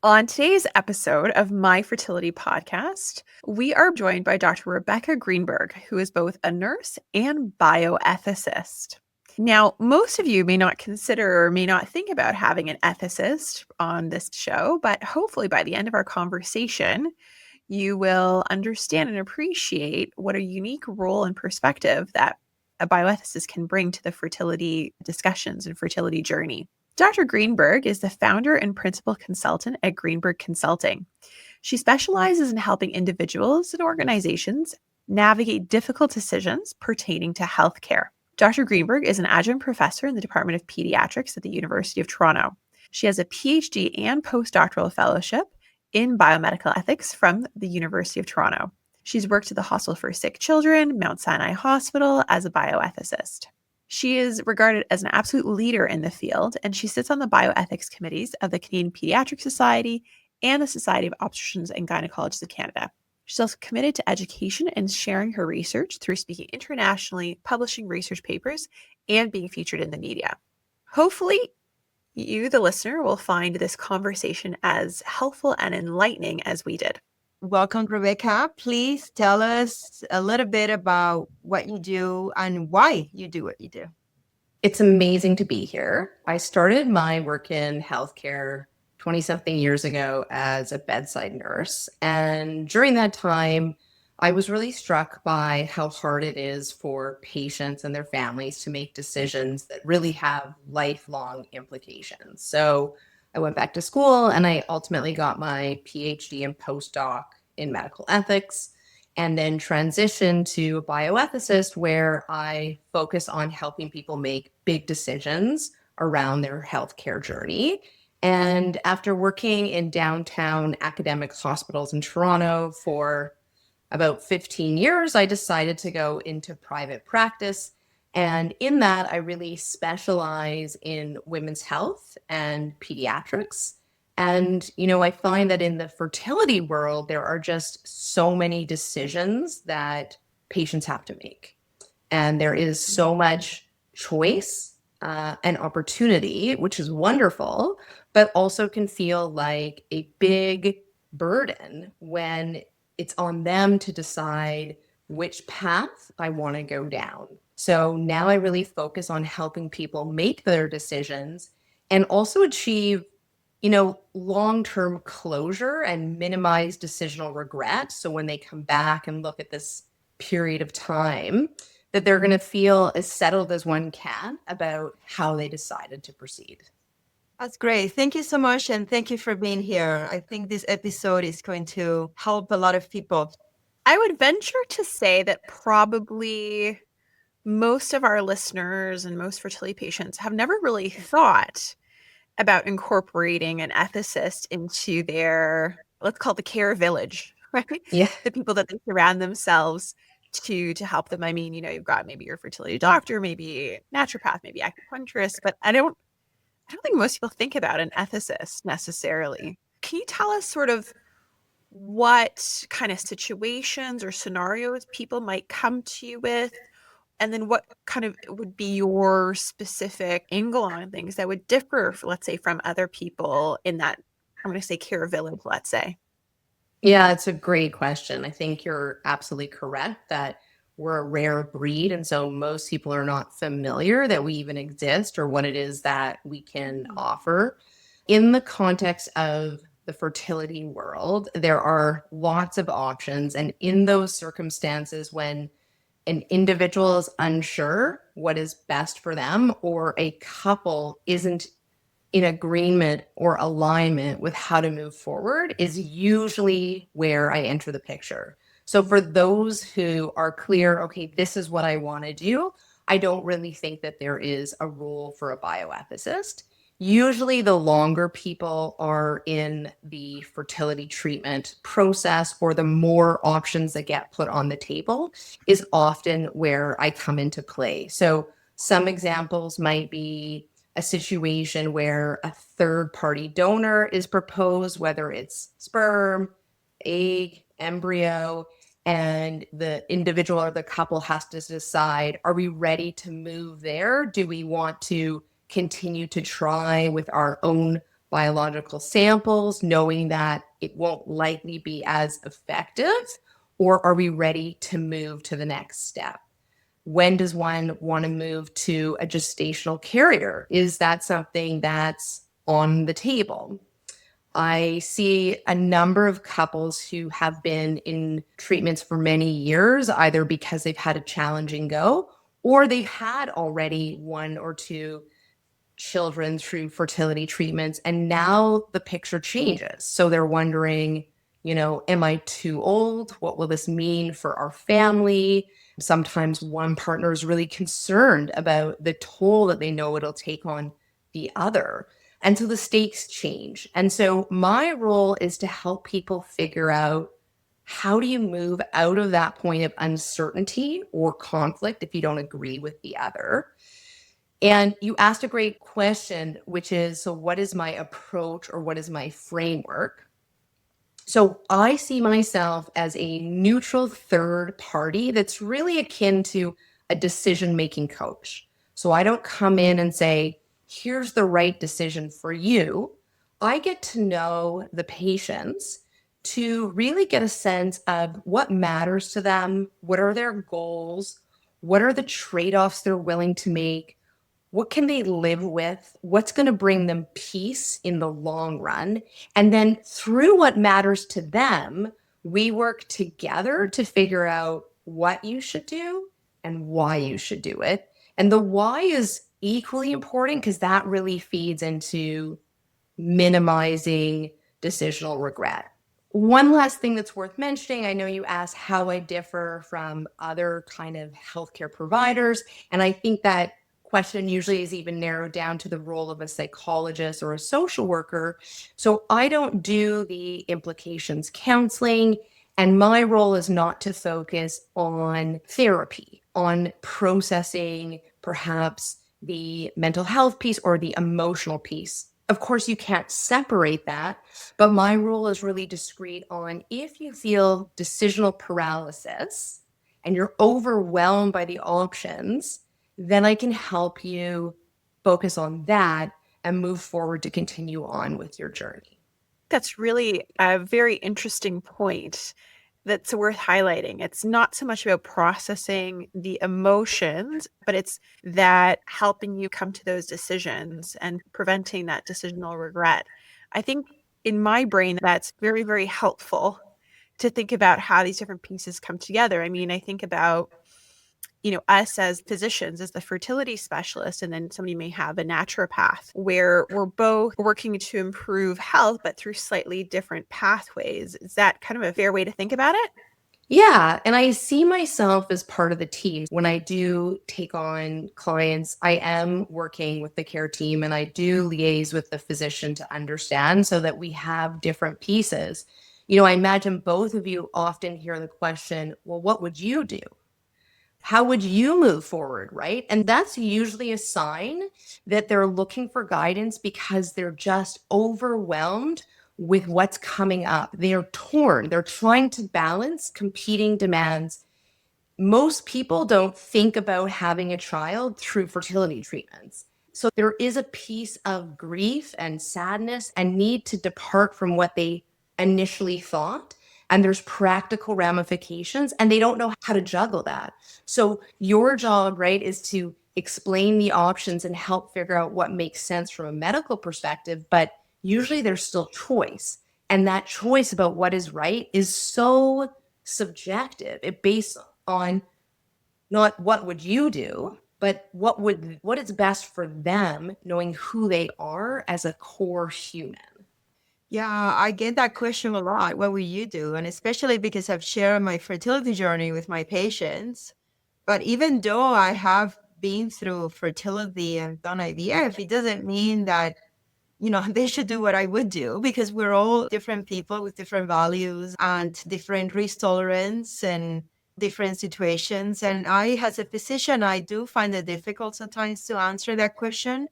On today's episode of My Fertility Podcast, we are joined by Dr. Rebecca Greenberg, who is both a nurse and bioethicist. Now, most of you may not consider or may not think about having an ethicist on this show, but hopefully by the end of our conversation, you will understand and appreciate what a unique role and perspective that a bioethicist can bring to the fertility discussions and fertility journey. Dr. Greenberg is the founder and principal consultant at Greenberg Consulting. She specializes in helping individuals and organizations navigate difficult decisions pertaining to healthcare. Dr. Greenberg is an adjunct professor in the Department of Paediatrics at the University of Toronto. She has a PhD and Post-doctoral Fellowship in Biomedical Ethics from the University of Toronto. She's worked at the Hospital for Sick Children, Mount Sinai Hospital, as a bioethicist. She is regarded as an absolute leader in the field, and she sits on the Bioethics Committees of the Canadian Paediatric Society and the Society of Obstetricians and Gynaecologists of Canada. She's also committed to education and sharing her research through speaking internationally, publishing research papers, and being featured in the media. Hopefully, you, the listener, will find this conversation as helpful and enlightening as we did. Welcome, Rebecca. Please tell us a little bit about what you do and why you do what you do. It's amazing to be here. I started my work in healthcare 20-something years ago as a bedside nurse. And during that time, I was really struck by how hard it is for patients and their families to make decisions that really have lifelong implications. So I went back to school and I ultimately got my PhD and postdoc in medical ethics, and then transitioned to a bioethicist where I focus on helping people make big decisions around their healthcare journey. And after working in downtown academic hospitals in Toronto for about 15 years, I decided to go into private practice. And in that, I really specialize in women's health and pediatrics. And, I find that in the fertility world, there are just so many decisions that patients have to make. And there is so much choice and opportunity, which is wonderful, but also can feel like a big burden when it's on them to decide which path I want to go down. So now I really focus on helping people make their decisions and also achieve, long-term closure and minimize decisional regret. So when they come back and look at this period of time, that they're going to feel as settled as one can about how they decided to proceed. That's great. Thank you so much. And thank you for being here. I think this episode is going to help a lot of people. I would venture to say that probably most of our listeners and most fertility patients have never really thought about incorporating an ethicist into their, let's call it the care village, right? Yeah. The people that they surround themselves to help them. I mean, you've got maybe your fertility doctor, maybe naturopath, maybe acupuncturist, but I don't think most people think about an ethicist necessarily. Can you tell us sort of what kind of situations or scenarios people might come to you with? And then what kind of would be your specific angle on things that would differ, let's say, from other people in that, I'm going to say, care village, let's say? Yeah, it's a great question. I think you're absolutely correct that we're a rare breed. And so most people are not familiar that we even exist or what it is that we can offer. In the context of the fertility world, there are lots of options. And in those circumstances, when an individual is unsure what is best for them, or a couple isn't in agreement or alignment with how to move forward, is usually where I enter the picture. So for those who are clear, okay, this is what I want to do, I don't really think that there is a role for a bioethicist. Usually the longer people are in the fertility treatment process, or the more options that get put on the table, is often where I come into play. So some examples might be a situation where a third-party donor is proposed, whether it's sperm, egg, embryo, and the individual or the couple has to decide, are we ready to move there? Do we want to continue to try with our own biological samples, knowing that it won't likely be as effective? Or are we ready to move to the next step? When does one want to move to a gestational carrier? Is that something that's on the table? I see a number of couples who have been in treatments for many years, either because they've had a challenging go or they've had already one or two children through fertility treatments. And now the picture changes. So they're wondering, am I too old? What will this mean for our family? Sometimes one partner is really concerned about the toll that they know it'll take on the other. And so the stakes change. And so my role is to help people figure out, how do you move out of that point of uncertainty or conflict if you don't agree with the other? And you asked a great question, which is, so what is my approach or what is my framework? So I see myself as a neutral third party that's really akin to a decision-making coach. So I don't come in and say, here's the right decision for you. I get to know the patients to really get a sense of what matters to them, what are their goals, what are the trade-offs they're willing to make, what can they live with, what's going to bring them peace in the long run. And then through what matters to them, we work together to figure out what you should do and why you should do it. And the why is equally important because that really feeds into minimizing decisional regret. One last thing that's worth mentioning, I know you asked how I differ from other kind of healthcare providers, and I think that question usually is even narrowed down to the role of a psychologist or a social worker. So I don't do the implications counseling, and my role is not to focus on therapy, on processing perhaps the mental health piece or the emotional piece. Of course, you can't separate that, but my role is really discrete on, if you feel decisional paralysis and you're overwhelmed by the options, then I can help you focus on that and move forward to continue on with your journey. That's really a very interesting point that's worth highlighting. It's not so much about processing the emotions, but it's that helping you come to those decisions and preventing that decisional regret. I think in my brain, that's very, very helpful to think about how these different pieces come together. I mean, I think about us as physicians, as the fertility specialist, and then somebody may have a naturopath where we're both working to improve health, but through slightly different pathways. Is that kind of a fair way to think about it? Yeah, and I see myself as part of the team. When I do take on clients, I am working with the care team and I do liaise with the physician to understand so that we have different pieces. I imagine both of you often hear the question, well, what would you do? How would you move forward, right? And that's usually a sign that they're looking for guidance because they're just overwhelmed with what's coming up. They are torn. They're trying to balance competing demands. Most people don't think about having a child through fertility treatments. So there is a piece of grief and sadness and need to depart from what they initially thought. And there's practical ramifications, and they don't know how to juggle that. So your job, right, is to explain the options and help figure out what makes sense from a medical perspective. But usually there's still choice. And that choice about what is right is so subjective. It based on not what would you do, but what is best for them, knowing who they are as a core human. Yeah, I get that question a lot. What will you do? And especially because I've shared my fertility journey with my patients. But even though I have been through fertility and done IVF, it doesn't mean that, they should do what I would do, because we're all different people with different values and different risk tolerance and different situations. And I, as a physician, I do find it difficult sometimes to answer that question.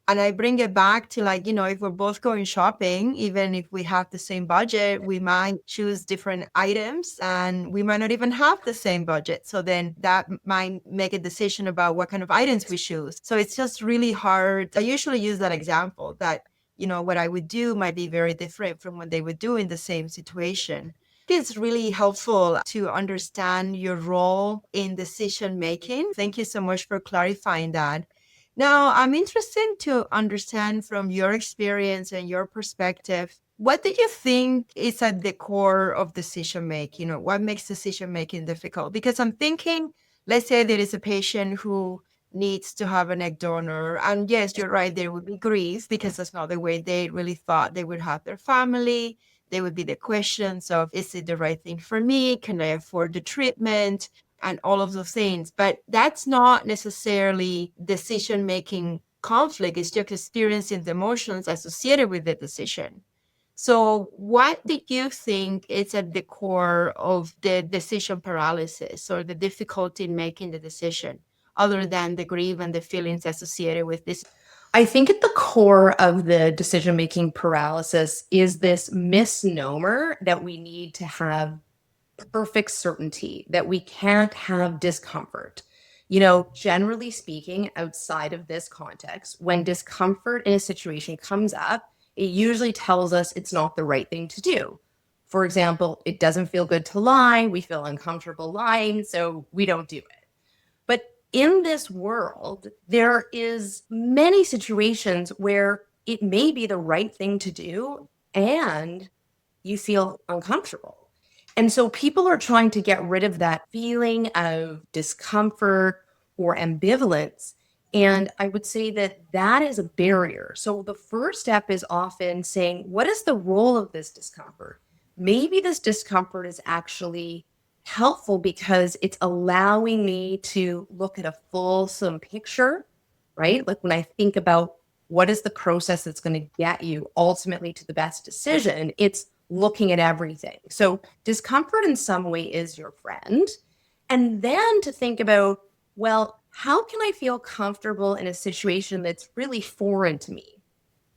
And I bring it back to, like, if we're both going shopping, even if we have the same budget, we might choose different items and we might not even have the same budget. So then that might make a decision about what kind of items we choose. So it's just really hard. I usually use that example that, what I would do might be very different from what they would do in the same situation. It's really helpful to understand your role in decision making. Thank you so much for clarifying that. Now, I'm interested to understand from your experience and your perspective, what do you think is at the core of decision making, or what makes decision making difficult? Because I'm thinking, let's say there is a patient who needs to have an egg donor. And yes, you're right, there would be grief because that's not the way they really thought they would have their family. There would be the questions of, is it the right thing for me? Can I afford the treatment? And all of those things. But that's not necessarily decision-making conflict. It's just experiencing the emotions associated with the decision. So what do you think is at the core of the decision paralysis or the difficulty in making the decision, other than the grief and the feelings associated with this? I think at the core of the decision-making paralysis is this misnomer that we need to have perfect certainty, that we can't have discomfort. Generally speaking, outside of this context, when discomfort in a situation comes up, it usually tells us it's not the right thing to do. For example, it doesn't feel good to lie. We feel uncomfortable lying, so we don't do it. But in this world, there is many situations where it may be the right thing to do and you feel uncomfortable. And so people are trying to get rid of that feeling of discomfort or ambivalence. And I would say that that is a barrier. So the first step is often saying, what is the role of this discomfort? Maybe this discomfort is actually helpful because it's allowing me to look at a fulsome picture, right? Like when I think about what is the process that's going to get you ultimately to the best decision, it's looking at everything. So discomfort in some way is your friend. And then to think about, well, how can I feel comfortable in a situation that's really foreign to me,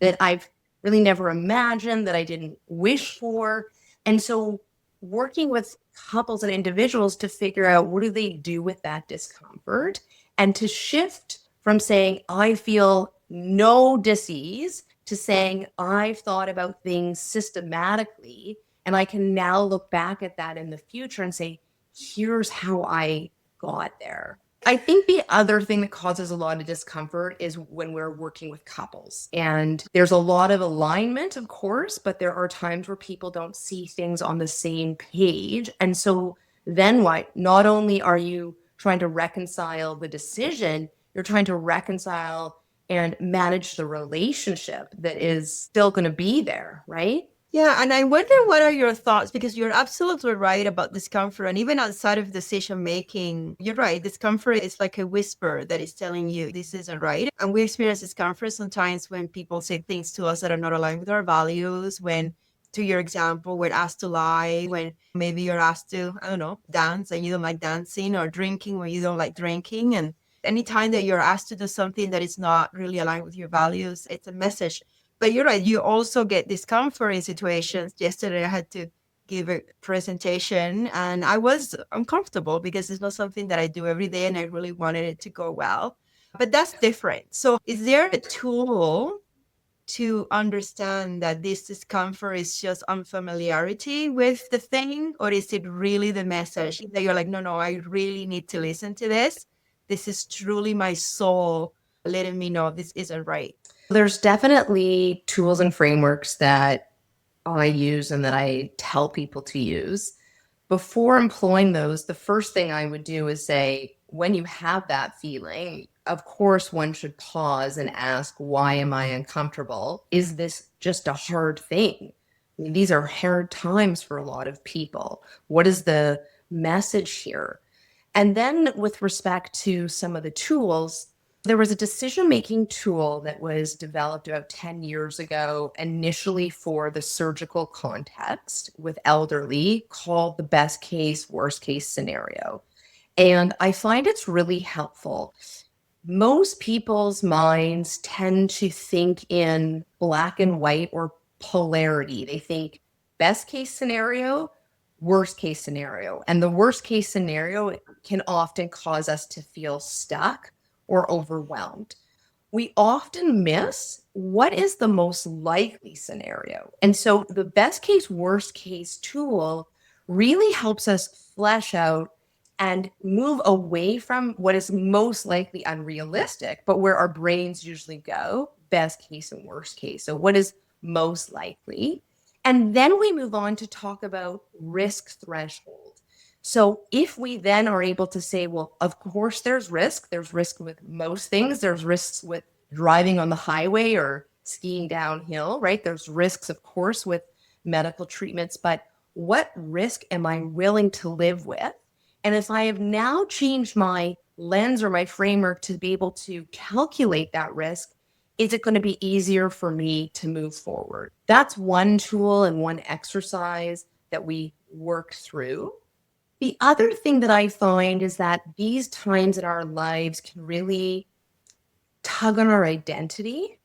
that I've really never imagined, that I didn't wish for? And so working with couples and individuals to figure out what do they do with that discomfort, and to shift from saying, I feel no dis-ease, to saying, I've thought about things systematically, and I can now look back at that in the future and say, here's how I got there. I think the other thing that causes a lot of discomfort is when we're working with couples. And there's a lot of alignment, of course, but there are times where people don't see things on the same page. And so then what? Not only are you trying to reconcile the decision, you're trying to reconcile and manage the relationship that is still going to be there, right? Yeah, and I wonder, what are your thoughts? Because you're absolutely right about discomfort. And even outside of decision making, you're right. Discomfort is like a whisper that is telling you this isn't right. And we experience discomfort sometimes when people say things to us that are not aligned with our values. When, to your example, we're asked to lie, when maybe you're asked to, I don't know, dance and you don't like dancing, or drinking when you don't like drinking. And anytime that you're asked to do something that is not really aligned with your values, it's a message. But you're right, you also get discomfort in situations. Yesterday, I had to give a presentation and I was uncomfortable because it's not something that I do every day and I really wanted it to go well. But that's different. So is there a tool to understand that this discomfort is just unfamiliarity with the thing? Or is it really the message that you're like, no, I really need to listen to this. This is truly my soul letting me know this isn't right. There's definitely tools and frameworks that I use and that I tell people to use. Before employing those, the first thing I would do is say, when you have that feeling, of course, one should pause and ask, why am I uncomfortable? Is this just a hard thing? I mean, these are hard times for a lot of people. What is the message here? And then with respect to some of the tools, there was a decision-making tool that was developed about 10 years ago, initially for the surgical context with elderly, called the best case, worst case scenario. And I find it's really helpful. Most people's minds tend to think in black and white or polarity. They think best case scenario, worst case scenario. And the worst case scenario can often cause us to feel stuck or overwhelmed. we often miss what is the most likely scenario. And so the best case, worst case tool really helps us flesh out and move away from what is most likely unrealistic, but where our brains usually go, best case and worst case. So what is most likely? And then we move on to talk about risk threshold. So if we then are able to say, well, of course there's risk. There's risk with most things. There's risks with driving on the highway or skiing downhill, right? There's risks, of course, with medical treatments, but what risk am I willing to live with? And if I have now changed my lens or my framework to be able to calculate that risk, is it going to be easier for me to move forward? That's one tool and one exercise that we work through. The other thing that I find is that these times in our lives can really tug on our identity.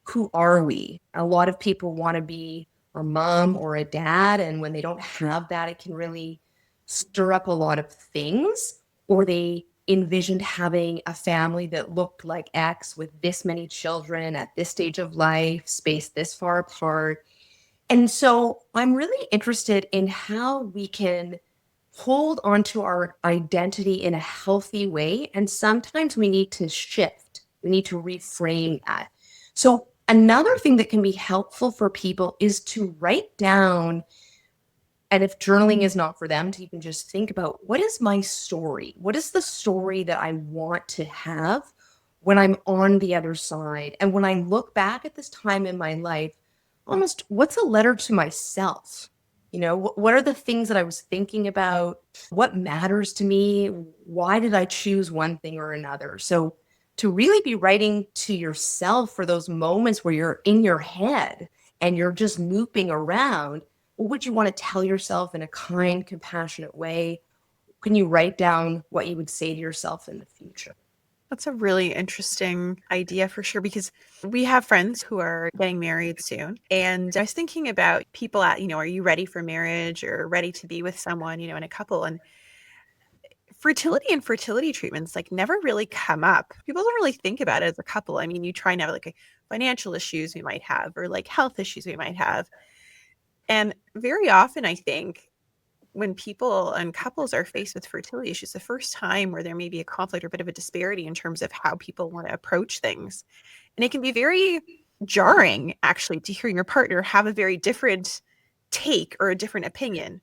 Who are we? A lot of people want to be a mom or a dad, and when they don't have that, it can really stir up a lot of things. Or they envisioned having a family that looked like X with this many children at this stage of life, spaced this far apart. And so I'm really interested in how we can hold onto our identity in a healthy way. And sometimes we need to shift, we need to reframe that. So another thing that can be helpful for people is to write down, and if journaling is not for them, to even just think about, what is my story? What is the story that I want to have when I'm on the other side? And when I look back at this time in my life, almost what's a letter to myself? You know, what are the things that I was thinking about? What matters to me? Why did I choose one thing or another? So to really be writing to yourself for those moments where you're in your head and you're just looping around, what would you want to tell yourself in a kind, compassionate way? Can you write down what you would say to yourself in the future? That's a really interesting idea for sure, because we have friends who are getting married soon. And I was thinking about people at, are you ready for marriage or ready to be with someone, in a couple? And fertility and fertility treatments never really come up. People don't really think about it as a couple. I mean, you try and have financial issues we might have, or health issues we might have. And very often, I think, when people and couples are faced with fertility issues, the first time where there may be a conflict or a bit of a disparity in terms of how people want to approach things. And it can be very jarring, actually, to hear your partner have a very different take or a different opinion.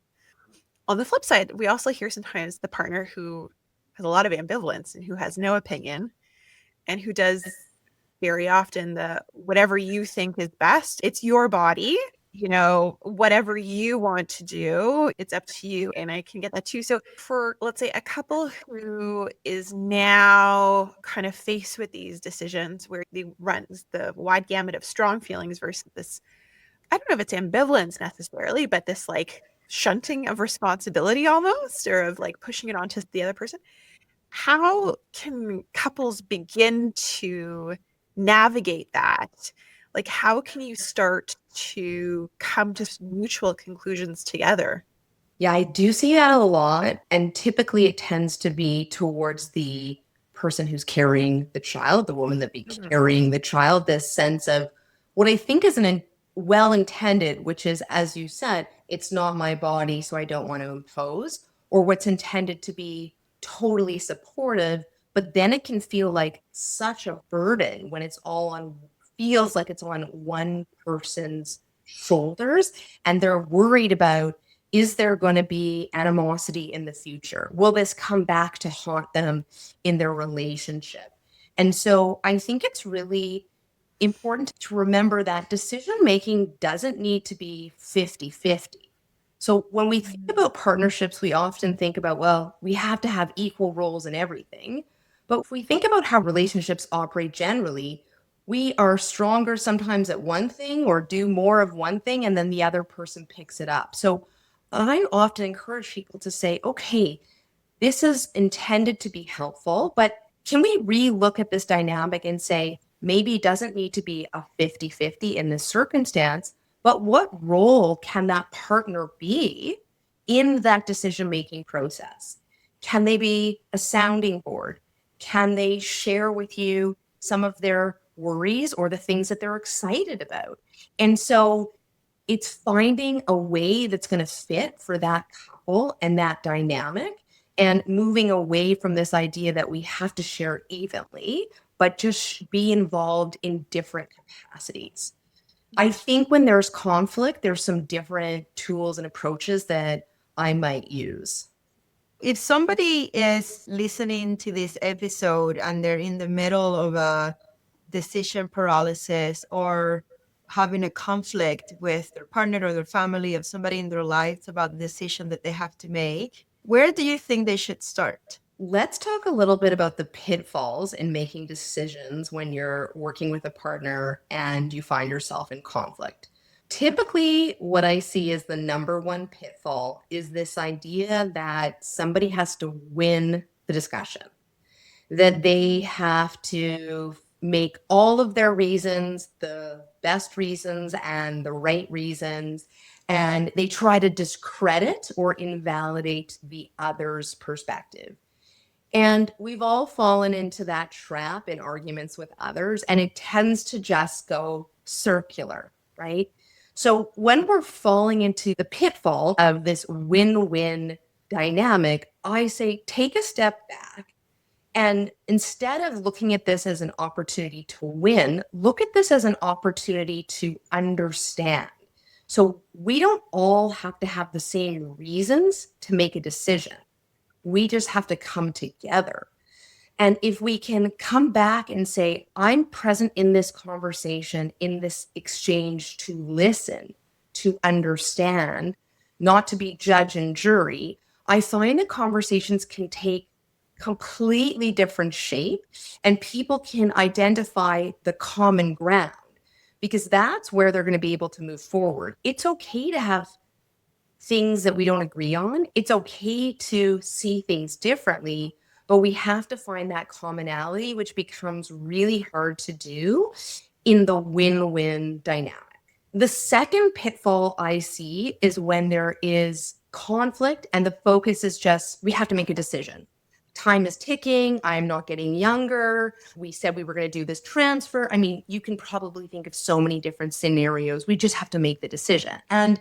On the flip side, we also hear sometimes the partner who has a lot of ambivalence and who has no opinion, and who does very often the whatever you think is best. It's your body. Whatever you want to do, it's up to you. And I can get that too. So for, let's say, a couple who is now kind of faced with these decisions where they run the wide gamut of strong feelings versus this, I don't know if it's ambivalence necessarily, but this shunting of responsibility almost, or of pushing it onto the other person. How can couples begin to navigate that? How can you start to come to mutual conclusions together? Yeah, I do see that a lot. And typically it tends to be towards the person who's carrying the child, the woman that be carrying the child, this sense of what I think is well-intended, which is, as you said, it's not my body, so I don't want to impose, or what's intended to be totally supportive, but then it can feel like such a burden when feels like it's on one person's shoulders, and they're worried about, is there going to be animosity in the future? Will this come back to haunt them in their relationship? And so I think it's really important to remember that decision-making doesn't need to be 50-50. So when we think about partnerships, we often think about, well, we have to have equal roles in everything. But if we think about how relationships operate generally, we are stronger sometimes at one thing or do more of one thing, and then the other person picks it up. So I often encourage people to say, okay, this is intended to be helpful, but can we re-look at this dynamic and say, maybe it doesn't need to be a 50-50 in this circumstance, but what role can that partner be in that decision-making process? Can they be a sounding board? Can they share with you some of their worries or the things that they're excited about. And so it's finding a way that's going to fit for that couple and that dynamic, and moving away from this idea that we have to share evenly, but just be involved in different capacities. I think when there's conflict, there's some different tools and approaches that I might use. If somebody is listening to this episode and they're in the middle of a decision paralysis or having a conflict with their partner or their family or somebody in their lives about the decision that they have to make, where do you think they should start? Let's talk a little bit about the pitfalls in making decisions when you're working with a partner and you find yourself in conflict. Typically, what I see as the number one pitfall is this idea that somebody has to win the discussion, that they have to make all of their reasons the best reasons and the right reasons, and they try to discredit or invalidate the other's perspective. And we've all fallen into that trap in arguments with others, and it tends to just go circular, right? So when we're falling into the pitfall of this win-win dynamic, I say take a step back. And instead of looking at this as an opportunity to win, look at this as an opportunity to understand. So we don't all have to have the same reasons to make a decision. We just have to come together. And if we can come back and say, I'm present in this conversation, in this exchange to listen, to understand, not to be judge and jury, I find that conversations can take completely different shape and people can identify the common ground, because that's where they're going to be able to move forward. It's okay to have things that we don't agree on. It's okay to see things differently, but we have to find that commonality, which becomes really hard to do in the win-win dynamic. The second pitfall I see is when there is conflict and the focus is just, we have to make a decision. Time is ticking. I'm not getting younger. We said we were going to do this transfer. I mean, you can probably think of so many different scenarios. We just have to make the decision. And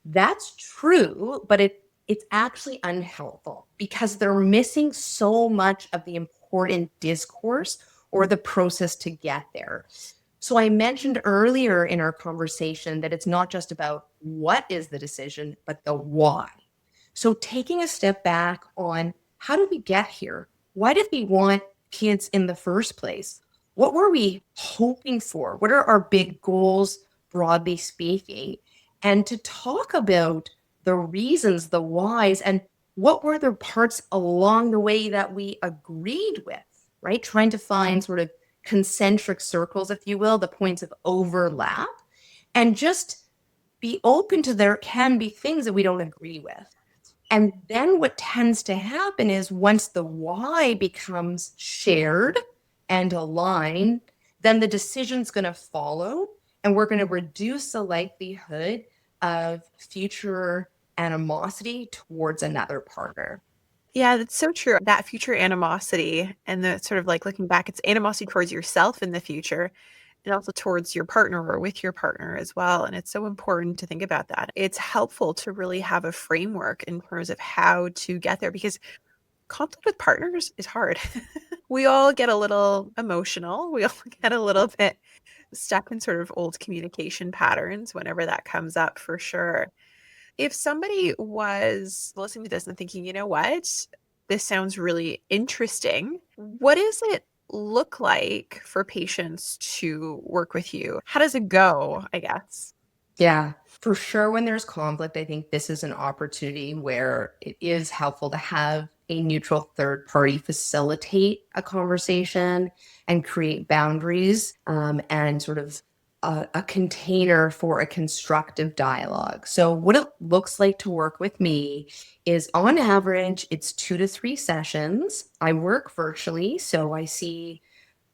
that's true, but it's actually unhelpful because they're missing so much of the important discourse or the process to get there. So I mentioned earlier in our conversation that it's not just about what is the decision, but the why. So taking a step back on how did we get here? Why did we want kids in the first place? What were we hoping for? What are our big goals, broadly speaking? And to talk about the reasons, the whys, and what were the parts along the way that we agreed with, right? Trying to find sort of concentric circles, if you will, the points of overlap, and just be open to there can be things that we don't agree with. And then what tends to happen is once the why becomes shared and aligned, then the decision's going to follow, and we're going to reduce the likelihood of future animosity towards another partner. Yeah, that's so true. That future animosity and the sort of like looking back, it's animosity towards yourself in the future and also towards your partner or with your partner as well. And it's so important to think about that. It's helpful to really have a framework in terms of how to get there, because conflict with partners is hard. We all get a little emotional. We all get a little bit stuck in sort of old communication patterns whenever that comes up, for sure. If somebody was listening to this and thinking, you know what, this sounds really interesting, what does it look like for patients to work with you? How does it go, I guess? Yeah, for sure. When there's conflict, I think this is an opportunity where it is helpful to have a neutral third party facilitate a conversation and create boundaries and sort of a container for a constructive dialogue. So what it looks like to work with me is on average, it's 2 to 3 sessions. I work virtually, so I see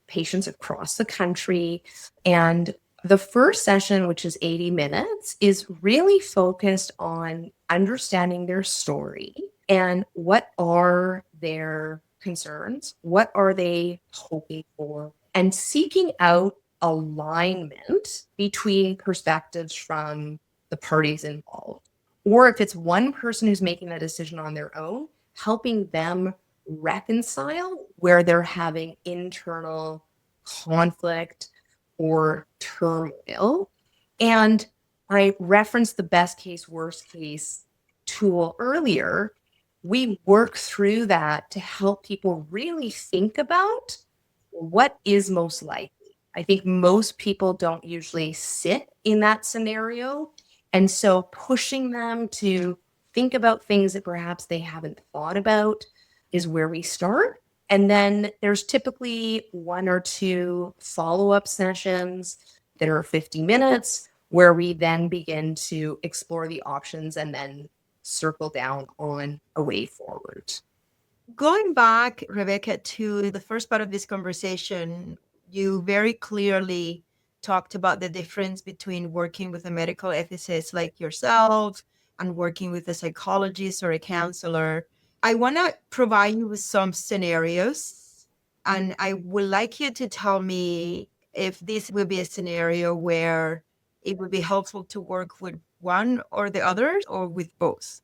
patients across the country. And the first session, which is 80 minutes, is really focused on understanding their story and what are their concerns, what are they hoping for, and seeking out alignment between perspectives from the parties involved. Or if it's one person who's making that decision on their own, helping them reconcile where they're having internal conflict or turmoil. And I referenced the best case, worst case tool earlier. We work through that to help people really think about what is most likely. I think most people don't usually sit in that scenario. And so pushing them to think about things that perhaps they haven't thought about is where we start. And then there's typically 1 or 2 follow-up sessions that are 50 minutes where we then begin to explore the options and then circle down on a way forward. Going back, Rebecca, to the first part of this conversation, you very clearly talked about the difference between working with a medical ethicist like yourself and working with a psychologist or a counselor. I want to provide you with some scenarios, and I would like you to tell me if this would be a scenario where it would be helpful to work with one or the other or with both.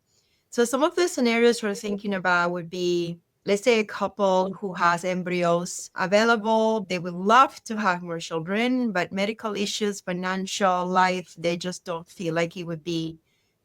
So some of the scenarios we're thinking about would be, let's say a couple who has embryos available. They would love to have more children, but medical issues, financial life, they just don't feel like it would be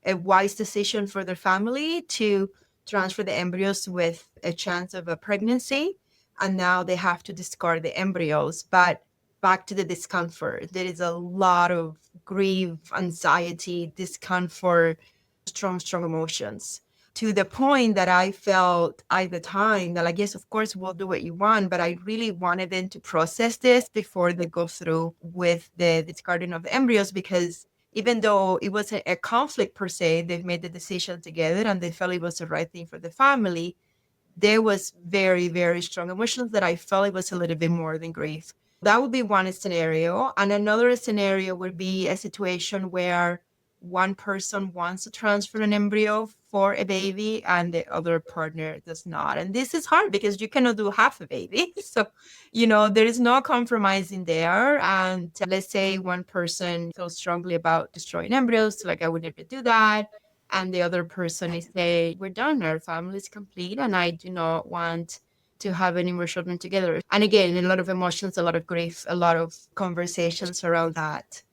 a wise decision for their family to transfer the embryos with a chance of a pregnancy. And now they have to discard the embryos. But back to the discomfort, there is a lot of grief, anxiety, discomfort, strong emotions, to the point that I felt at the time that, I guess, of course, we'll do what you want, but I really wanted them to process this before they go through with the discarding of the embryos, because even though it wasn't a conflict per se, they've made the decision together and they felt it was the right thing for the family. There was very, very strong emotions that I felt it was a little bit more than grief. That would be one scenario. And another scenario would be a situation where one person wants to transfer an embryo for a baby and the other partner does not. And this is hard because you cannot do half a baby. So, there is no compromise in there. And let's say one person feels strongly about destroying embryos, like I would never do that. And the other person is saying, we're done, our family is complete, and I do not want to have any more children together. And again, a lot of emotions, a lot of grief, a lot of conversations around that.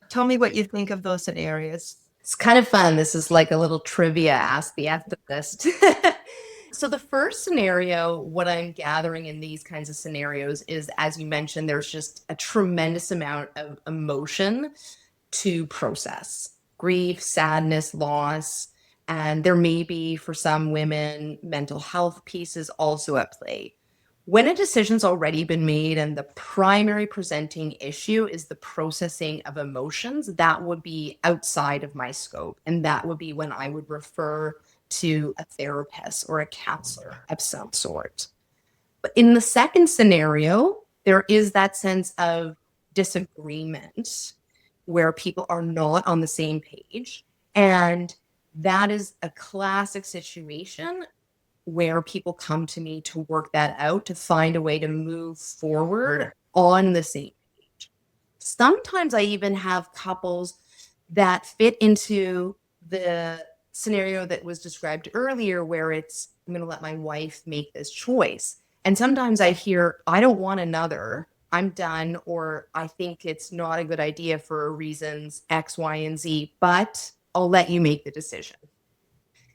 Tell me what you think of those scenarios. It's kind of fun. This is like a little trivia, ask the ethicist. So the first scenario, what I'm gathering in these kinds of scenarios is, as you mentioned, there's just a tremendous amount of emotion to process. Grief, sadness, loss, and there may be, for some women, mental health pieces also at play. When a decision's already been made and the primary presenting issue is the processing of emotions, that would be outside of my scope. And that would be when I would refer to a therapist or a counselor of some sort. But in the second scenario, there is that sense of disagreement where people are not on the same page. And that is a classic situation where people come to me to work that out, to find a way to move forward on the same page. Sometimes I even have couples that fit into the scenario that was described earlier, where it's, I'm going to let my wife make this choice. And sometimes I hear, I don't want another, I'm done, or I think it's not a good idea for reasons X, Y, and Z, but I'll let you make the decision.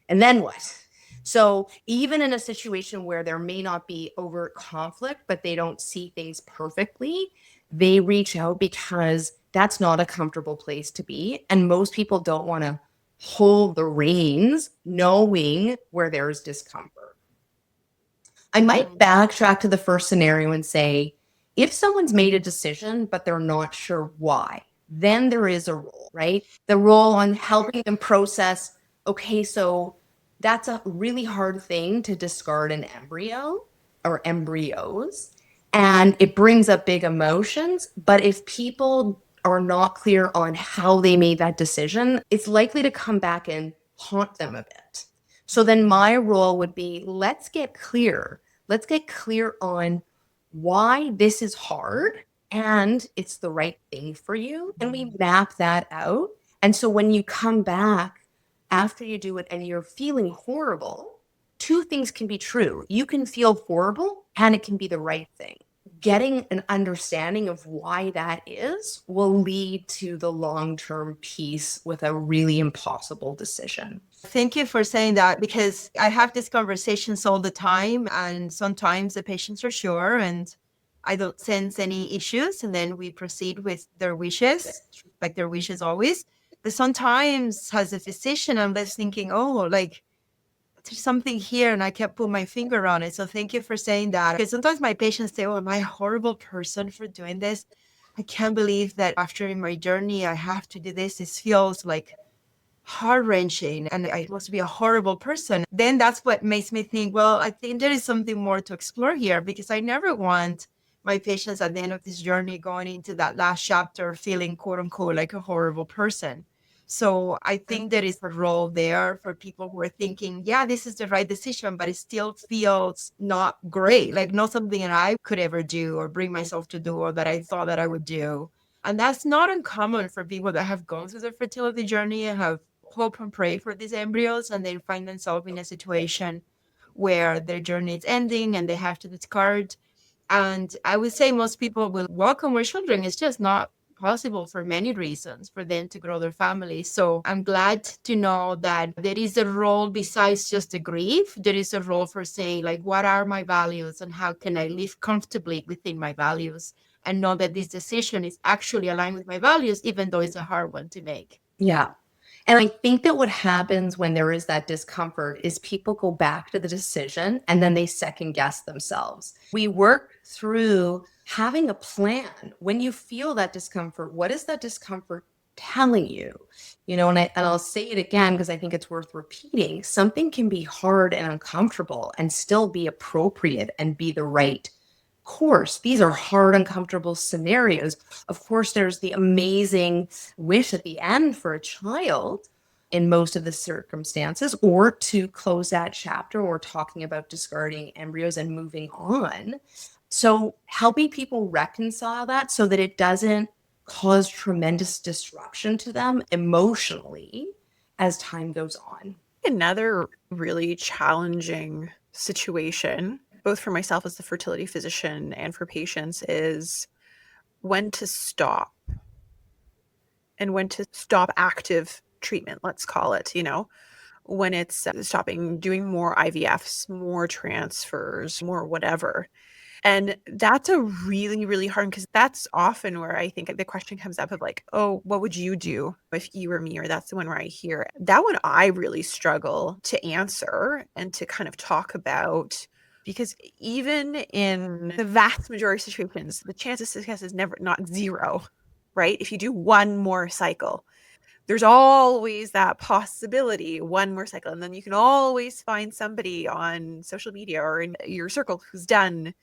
And then what? So even in a situation where there may not be overt conflict, but they don't see things perfectly, they reach out because that's not a comfortable place to be. And most people don't want to hold the reins knowing where there's discomfort. I might backtrack to the first scenario and say, if someone's made a decision, but they're not sure why, then there is a role, right? The role on helping them process, okay, so that's a really hard thing to discard an embryo or embryos, and it brings up big emotions. But if people are not clear on how they made that decision, it's likely to come back and haunt them a bit. So then my role would be, let's get clear. Let's get clear on why this is hard and it's the right thing for you. And we map that out. And so when you come back after you do it and you're feeling horrible, two things can be true. You can feel horrible and it can be the right thing. Getting an understanding of why that is will lead to the long-term peace with a really impossible decision. Thank you for saying that, because I have these conversations all the time, and sometimes the patients are sure and I don't sense any issues, and then we proceed with their wishes, like their wishes always. But sometimes as a physician, I'm left thinking, oh, like there's something here and I can't put my finger on it. So thank you for saying that. Because sometimes my patients say, oh, am I a horrible person for doing this? I can't believe that after my journey, I have to do this. This feels like heart-wrenching and I must be a horrible person. Then that's what makes me think, well, I think there is something more to explore here, because I never want my patients at the end of this journey going into that last chapter feeling quote unquote like a horrible person. So I think there is a role there for people who are thinking, yeah, this is the right decision, but it still feels not great, like not something that I could ever do or bring myself to do or that I thought that I would do. And that's not uncommon for people that have gone through the fertility journey and have hope and pray for these embryos, and they find themselves in a situation where their journey is ending and they have to discard. And I would say most people will welcome more children. It's just not possible for many reasons for them to grow their family. So I'm glad to know that there is a role besides just the grief. There is a role for saying, like, what are my values and how can I live comfortably within my values, and know that this decision is actually aligned with my values, even though it's a hard one to make. Yeah. And I think that what happens when there is that discomfort is people go back to the decision and then they second guess themselves. We work through having a plan. When you feel that discomfort, what is that discomfort telling you? And I'll say it again because I think it's worth repeating. Something can be hard and uncomfortable and still be appropriate and be the right course. These are hard, uncomfortable scenarios. Of course, there's the amazing wish at the end for a child in most of the circumstances, or to close that chapter, or talking about discarding embryos and moving on. So helping people reconcile that so that it doesn't cause tremendous disruption to them emotionally as time goes on. Another really challenging situation, both for myself as the fertility physician and for patients, is when to stop and when to stop active treatment, let's call it, when it's stopping doing more IVFs, more transfers, more whatever. And that's a really, really hard, because that's often where I think the question comes up of like, oh, what would you do if you were me? Or that's the one where I hear it. That one I really struggle to answer and to kind of talk about, because even in the vast majority of situations, the chance of success is never not zero, right? If you do one more cycle, there's always that possibility, one more cycle. And then you can always find somebody on social media or in your circle who's done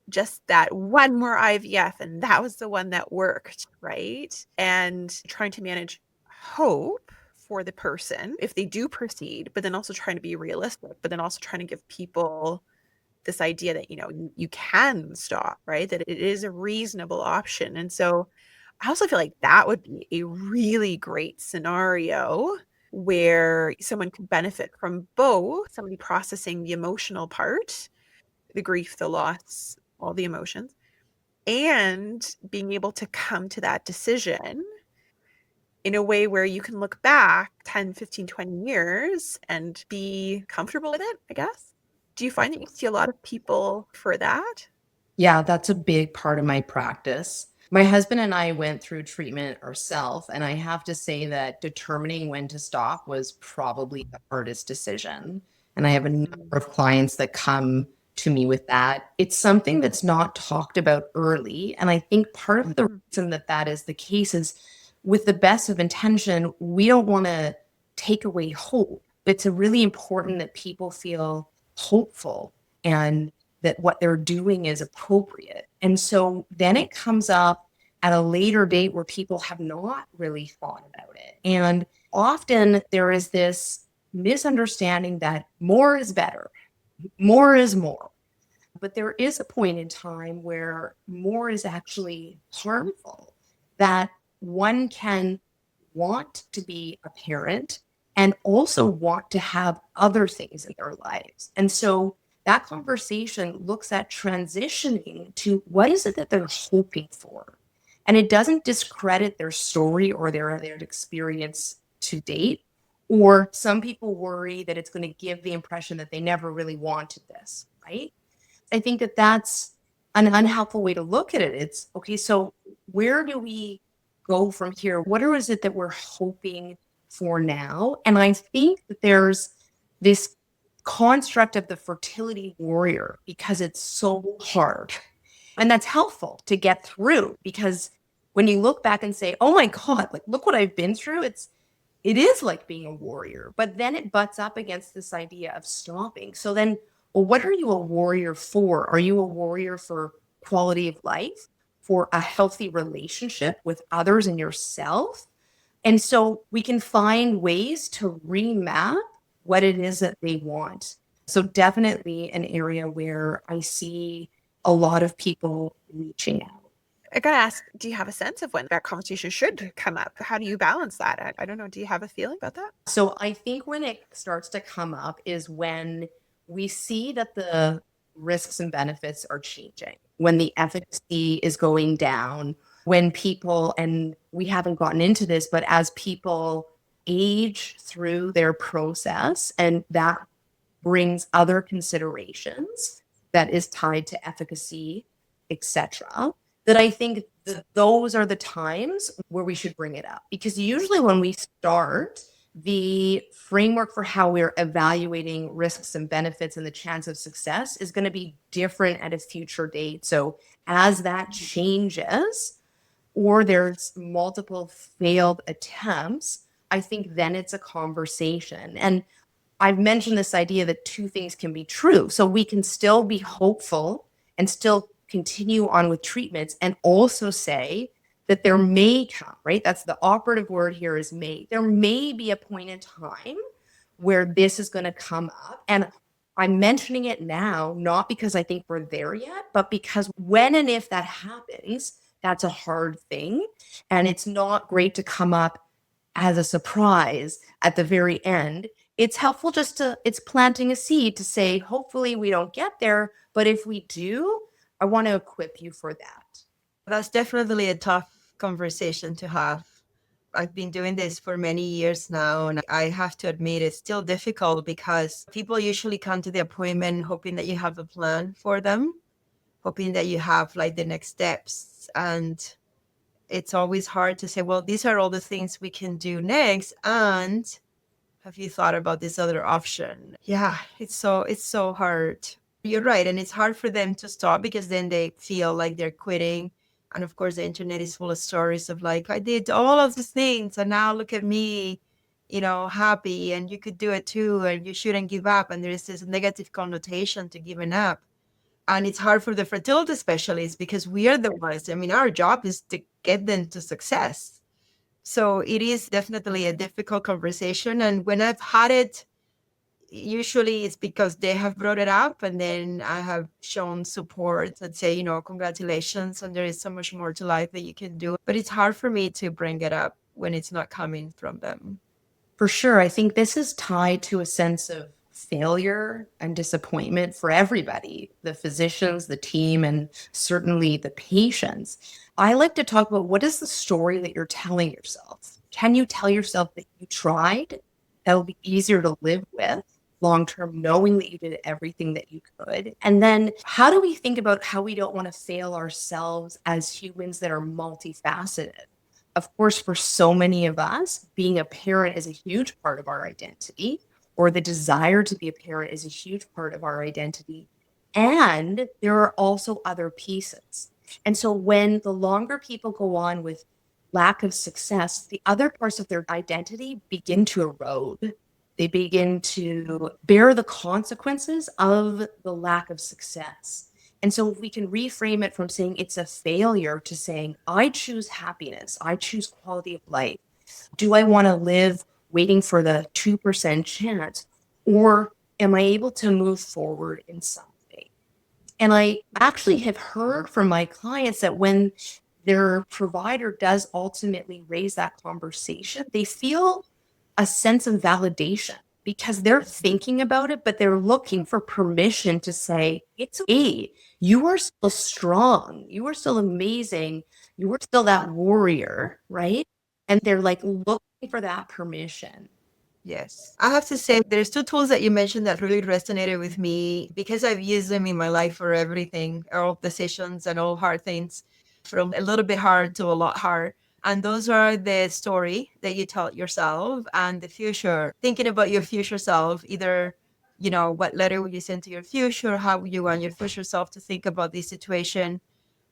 just that one more IVF, and that was the one that worked, right? And trying to manage hope for the person if they do proceed, but then also trying to be realistic, but then also trying to give people this idea that, you can stop, right? That it is a reasonable option. And so I also feel like that would be a really great scenario where someone could benefit from both somebody processing the emotional part, the grief, the loss, all the emotions, and being able to come to that decision in a way where you can look back 10, 15, 20 years and be comfortable with it, I guess. Do you find that you see a lot of people for that? Yeah, that's a big part of my practice. My husband and I went through treatment ourselves, and I have to say that determining when to stop was probably the hardest decision. And I have a number of clients that come to me with that. It's something that's not talked about early. And I think part of the reason that that is the case is, with the best of intention, we don't want to take away hope. It's really important that people feel hopeful and that what they're doing is appropriate. And so then it comes up at a later date where people have not really thought about it. And often there is this misunderstanding that more is better, more is more. but there is a point in time where more is actually harmful, that one can want to be a parent and also want to have other things in their lives. And so that conversation looks at transitioning to what is it that they're hoping for. And it doesn't discredit their story or their experience to date. Or some people worry that it's going to give the impression that they never really wanted this, right? I think that that's an unhelpful way to look at it. It's okay, so where do we go from here? What is it that we're hoping for now? And I think that there's this construct of the fertility warrior because it's so hard. And that's helpful to get through, because when you look back and say, oh my God, like, look what I've been through, it is like being a warrior, but then it butts up against this idea of stopping. So then, well, what are you a warrior for? Are you a warrior for quality of life, for a healthy relationship with others and yourself? And so we can find ways to remap what it is that they want. So definitely an area where I see a lot of people reaching out. I gotta ask, do you have a sense of when that conversation should come up? How do you balance that? I don't know. Do you have a feeling about that? So I think when it starts to come up is when we see that the risks and benefits are changing, when the efficacy is going down, when people, and we haven't gotten into this, but as people age through their process, and that brings other considerations that is tied to efficacy, etc., that I think that those are the times where we should bring it up. Because usually when we start, the framework for how we're evaluating risks and benefits and the chance of success is going to be different at a future date. So as that changes, or there's multiple failed attempts, I think then it's a conversation. And I've mentioned this idea that two things can be true. So we can still be hopeful and still continue on with treatments, and also say that there may come, right? That's the operative word here, is may. There may be a point in time where this is going to come up. And I'm mentioning it now, not because I think we're there yet, but because when and if that happens, that's a hard thing. And it's not great to come up as a surprise at the very end. It's helpful just it's planting a seed to say, hopefully we don't get there, but if we do, I want to equip you for that. That's definitely a tough conversation to have. I've been doing this for many years now, and I have to admit it's still difficult because people usually come to the appointment hoping that you have a plan for them, hoping that you have like the next steps. And it's always hard to say, well, these are all the things we can do next. And have you thought about this other option? Yeah, it's so hard. You're right. And it's hard for them to stop because then they feel like they're quitting. And of course, the internet is full of stories of like, I did all of these things and now look at me, happy, and you could do it too. And you shouldn't give up. And there is this negative connotation to giving up. And it's hard for the fertility specialists because we are the ones, our job is to get them to success. So it is definitely a difficult conversation. And when I've had it, usually it's because they have brought it up and then I have shown support and say, congratulations. And there is so much more to life that you can do. But it's hard for me to bring it up when it's not coming from them. For sure. I think this is tied to a sense of failure and disappointment for everybody, the physicians, the team, and certainly the patients. I like to talk about, what is the story that you're telling yourself? Can you tell yourself that you tried? That'll be easier to live with long-term, knowing that you did everything that you could. And then how do we think about how we don't want to fail ourselves as humans that are multifaceted? Of course, for so many of us, being a parent is a huge part of our identity, or the desire to be a parent is a huge part of our identity. And there are also other pieces. And so when the longer people go on with lack of success, the other parts of their identity begin to erode. They begin to bear the consequences of the lack of success. And so if we can reframe it from saying it's a failure to saying, I choose happiness, I choose quality of life. Do I want to live waiting for the 2% chance, or am I able to move forward in some way? And I actually have heard from my clients that when their provider does ultimately raise that conversation, they feel a sense of validation because they're thinking about it, but they're looking for permission to say, it's okay. You are still strong. You are still amazing. You are still that warrior, right? And they're like looking for that permission. Yes. I have to say, there's two tools that you mentioned that really resonated with me because I've used them in my life for everything, all decisions and all hard things, from a little bit hard to a lot hard. And those are the story that you tell yourself and the future, thinking about your future self, either, what letter will you send to your future? How will you want your future self to think about this situation?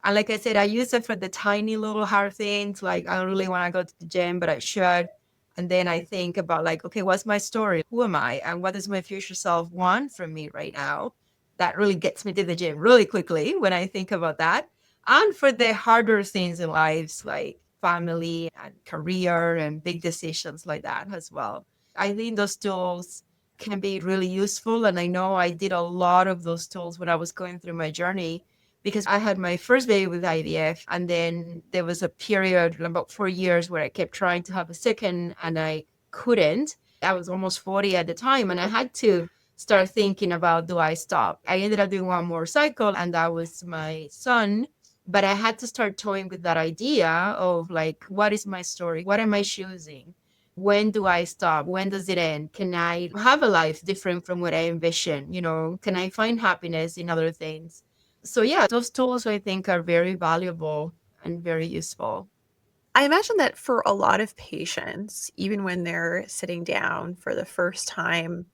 And like I said, I use it for the tiny little hard things. Like, I don't really want to go to the gym, but I should. And then I think about like, okay, what's my story? Who am I? And what does my future self want from me right now? That really gets me to the gym really quickly when I think about that. And for the harder things in lives, like family and career and big decisions like that as well. I think those tools can be really useful. And I know I did a lot of those tools when I was going through my journey because I had my first baby with IVF, and then there was a period about 4 years where I kept trying to have a second and I couldn't. I was almost 40 at the time, and I had to start thinking about, do I stop? I ended up doing one more cycle, and that was my son. But I had to start toying with that idea of like, what is my story? What am I choosing? When do I stop? When does it end? Can I have a life different from what I envision? Can I find happiness in other things? So yeah, those tools I think are very valuable and very useful. I imagine that for a lot of patients, even when they're sitting down for the first time,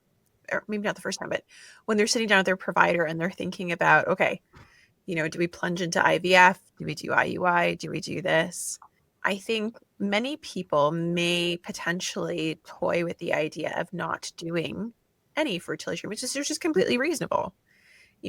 or maybe not the first time, but when they're sitting down with their provider and they're thinking about, okay, do we plunge into IVF? Do we do IUI? Do we do this? I think many people may potentially toy with the idea of not doing any fertility treatment, which is just completely reasonable.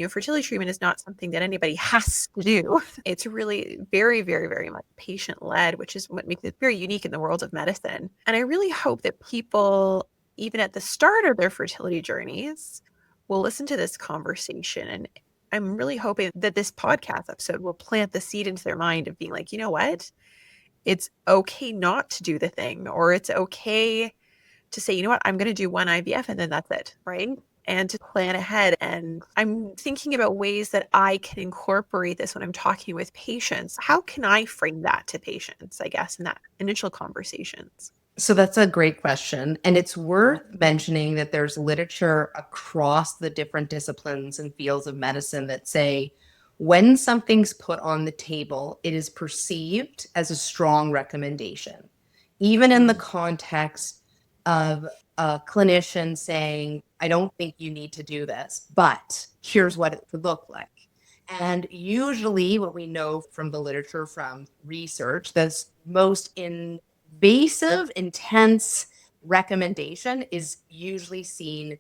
Fertility treatment is not something that anybody has to do. It's really very, very, very much patient led, which is what makes it very unique in the world of medicine. And I really hope that people, even at the start of their fertility journeys, will listen to this conversation. And I'm really hoping that this podcast episode will plant the seed into their mind of being like, you know what? It's okay not to do the thing, or it's okay to say, you know what, I'm going to do one IVF and then that's it, right? And to plan ahead. And I'm thinking about ways that I can incorporate this when I'm talking with patients. How can I frame that to patients, I guess, in that initial conversations? So that's a great question. And it's worth mentioning that there's literature across the different disciplines and fields of medicine that say when something's put on the table, it is perceived as a strong recommendation, even in the context of a clinician saying, I don't think you need to do this, but here's what it could look like. And usually what we know from the literature, from research, the most invasive, intense recommendation is usually seen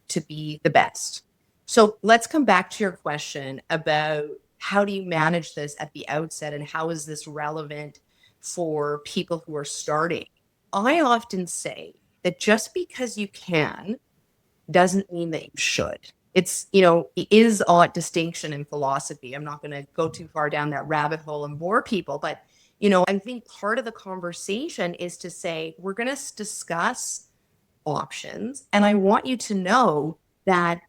to be the best. So let's come back to your question about how do you manage this at the outset and how is this relevant for people who are starting? I often say that just because you can doesn't mean that you should. It's, it is odd distinction in philosophy. I'm not going to go too far down that rabbit hole and bore people, but, I think part of the conversation is to say, we're going to discuss options. And I want you to know that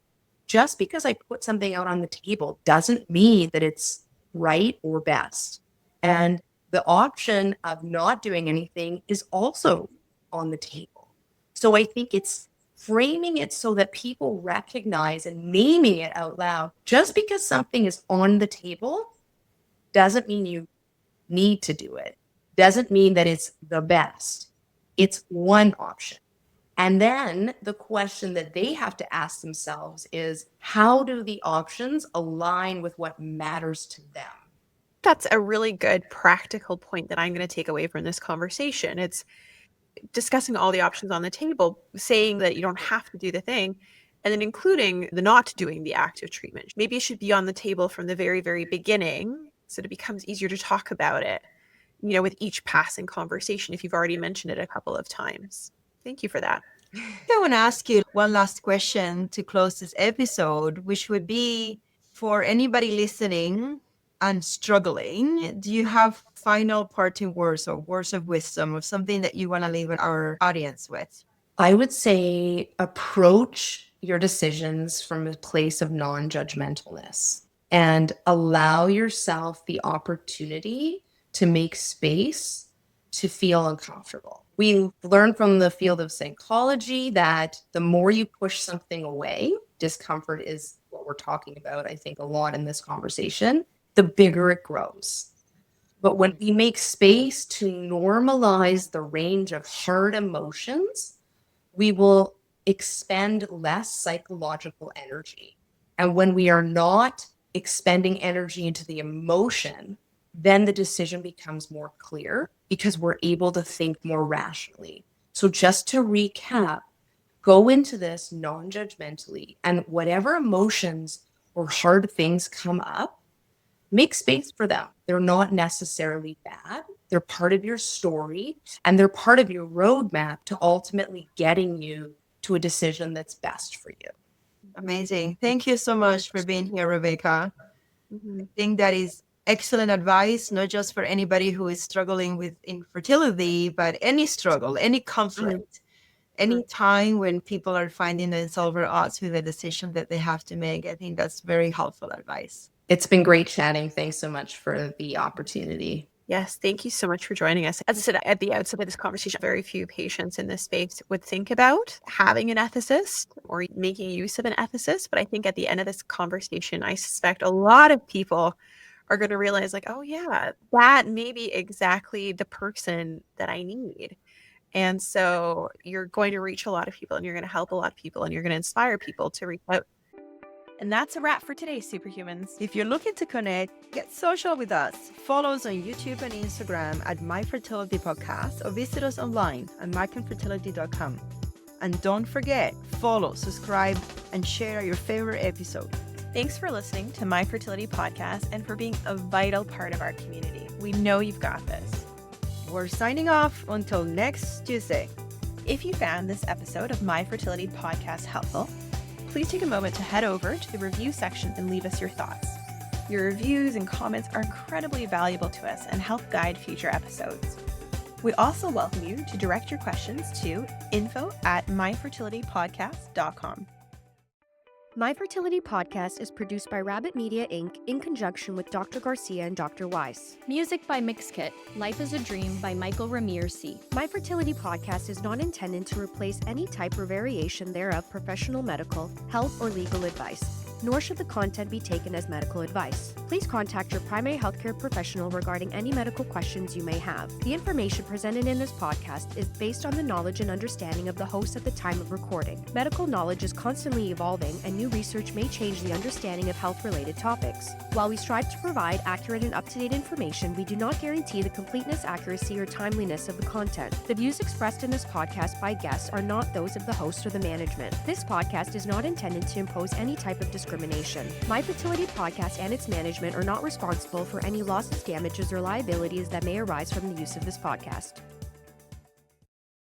just because I put something out on the table doesn't mean that it's right or best. And the option of not doing anything is also on the table. So I think it's framing it so that people recognize and naming it out loud. Just because something is on the table doesn't mean you need to do it, doesn't mean that it's the best. It's one option. And then the question that they have to ask themselves is, how do the options align with what matters to them? That's a really good practical point that I'm going to take away from this conversation. It's discussing all the options on the table, saying that you don't have to do the thing, and then including the not doing the active treatment. Maybe it should be on the table from the very, very beginning so that it becomes easier to talk about it, with each passing conversation if you've already mentioned it a couple of times. Thank you for that. I want to ask you one last question to close this episode, which would be, For anybody listening and struggling, do you have final parting words or words of wisdom or something that you want to leave our audience with? I would say approach your decisions from a place of non-judgmentalness and allow yourself the opportunity to make space to feel uncomfortable. We learn from the field of psychology that the more you push something away, discomfort is what we're talking about, I think, a lot in this conversation, the bigger it grows. But when we make space to normalize the range of hard emotions, we will expend less psychological energy. And when we are not expending energy into the emotion, then the decision becomes more clear because we're able to think more rationally. So just to recap, go into this non-judgmentally, and whatever emotions or hard things come up, make space for them. They're not necessarily bad. They're part of your story, and they're part of your roadmap to ultimately getting you to a decision that's best for you. Amazing. Thank you so much for being here, Rebecca. Mm-hmm. I think that is excellent advice, not just for anybody who is struggling with infertility, but any struggle, any conflict, any time when people are finding themselves at odds with a decision that they have to make. I think that's very helpful advice. It's been great chatting. Thanks so much for the opportunity. Yes, thank you so much for joining us. As I said at the outset of this conversation, very few patients in this space would think about having an ethicist or making use of an ethicist. But I think at the end of this conversation, I suspect a lot of people are going to realize, like, oh yeah, that may be exactly the person that I need. And so you're going to reach a lot of people, and you're going to help a lot of people, and you're going to inspire people to reach out. And that's a wrap for today, Superhumans. If you're looking to connect, get social with us. Follow us on YouTube and Instagram at My Fertility Podcast, or visit us online at myconfertility.com. And don't forget, follow, subscribe, and share your favorite episode. Thanks for listening to My Fertility Podcast and for being a vital part of our community. We know you've got this. We're signing off until next Tuesday. If you found this episode of My Fertility Podcast helpful, please take a moment to head over to the review section and leave us your thoughts. Your reviews and comments are incredibly valuable to us and help guide future episodes. We also welcome you to direct your questions to info@myfertilitypodcast.com. My Fertility Podcast is produced by Rabbit Media Inc. in conjunction with Dr. Garcia and Dr. Weiss. Music by Mixkit. Life is a Dream by Michael Ramirez C. My Fertility Podcast is not intended to replace any type or variation thereof professional medical, health, or legal advice, nor should the content be taken as medical advice. Please contact your primary healthcare professional regarding any medical questions you may have. The information presented in this podcast is based on the knowledge and understanding of the host at the time of recording. Medical knowledge is constantly evolving, and new research may change the understanding of health-related topics. While we strive to provide accurate and up-to-date information, we do not guarantee the completeness, accuracy, or timeliness of the content. The views expressed in this podcast by guests are not those of the host or the management. This podcast is not intended to impose any type of discrimination. My Fertility Podcast and its management are not responsible for any losses, damages, or liabilities that may arise from the use of this podcast.